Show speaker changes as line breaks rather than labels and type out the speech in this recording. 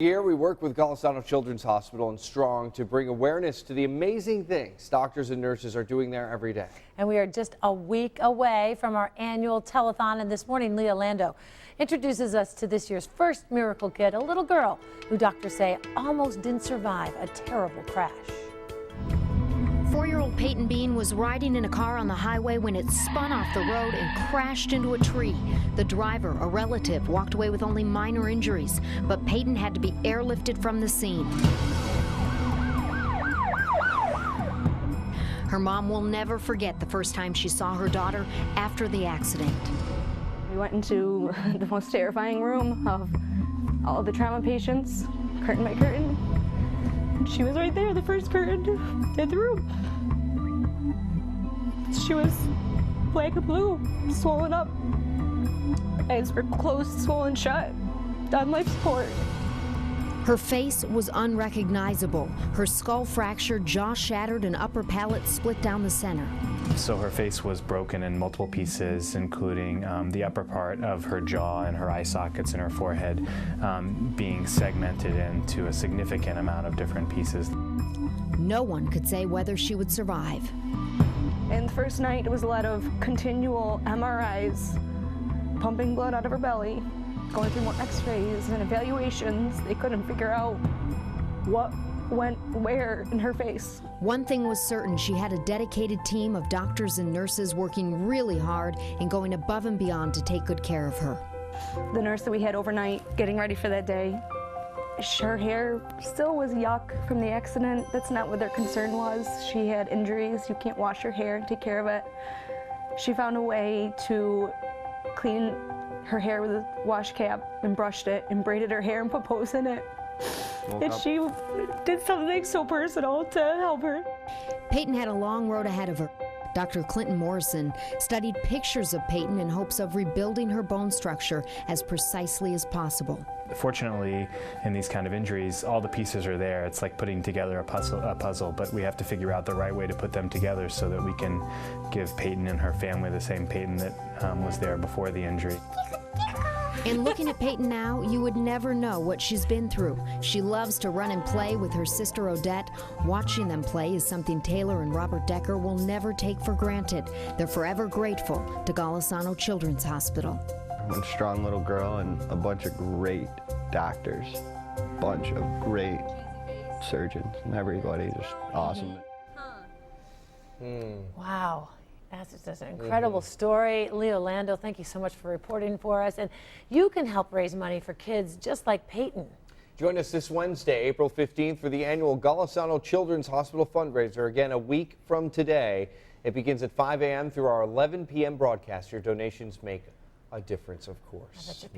Here we work with Golisano Children's Hospital and Strong to bring awareness to the amazing things doctors and nurses are doing there every day.
And we are just a week away from our annual telethon, and this morning Leah Lando introduces us to this year's first miracle kid, a little girl who doctors say almost didn't survive a terrible crash.
4-year-old Peyton Bean was riding in a car on the highway when it spun off the road and crashed into a tree. The driver, a relative, walked away with only minor injuries, but Peyton had to be airlifted from the scene. Her mom will never forget the first time she saw her daughter after the accident.
We went into the most terrifying room of all of the trauma patients, curtain by curtain. She was right there, the first curtain in the room. She was black and blue, swollen up. Eyes were closed, swollen shut, on life support.
Her face was unrecognizable. Her skull fractured, jaw shattered, and upper palate split down the center.
So her face was broken in multiple pieces, including the upper part of her jaw and her eye sockets and her forehead being segmented into a significant amount of different pieces.
No one could say whether she would survive.
And the first night, it was a lot of continual MRIs, pumping blood out of her belly, going through more x-rays and evaluations. They couldn't figure out what went where in her face.
One thing was certain, she had a dedicated team of doctors and nurses working really hard and going above and beyond to take good care of her.
The nurse that we had overnight getting ready for that day, her hair still was yuck from the accident. That's not what their concern was. She had injuries. You can't wash her hair and take care of it. She found a way to clean her hair with a wash cap and brushed it and braided her hair and put bows in it. And she did something so personal to help her.
Peyton had a long road ahead of her. Dr. Clinton Morrison studied pictures of Peyton in hopes of rebuilding her bone structure as precisely as possible.
Fortunately, in these kind of injuries, all the pieces are there. It's like putting together a puzzle, but we have to figure out the right way to put them together so that we can give Peyton and her family the same Peyton that was there before the injury.
And looking at Peyton now, you would never know what she's been through. She loves to run and play with her sister Odette. Watching them play is something Taylor and Robert Decker will never take for granted. They're forever grateful to Golisano Children's Hospital.
One strong little girl and a bunch of great doctors, bunch of great surgeons, and everybody just awesome.
Wow. That's just an incredible story. Leah Lando, thank you so much for reporting for us. And you can help raise money for kids just like Peyton.
Join us this Wednesday, April 15th, for the annual Golisano Children's Hospital fundraiser. Again, a week from today. It begins at 5 a.m. through our 11 p.m. broadcast. Your donations make a difference, of course.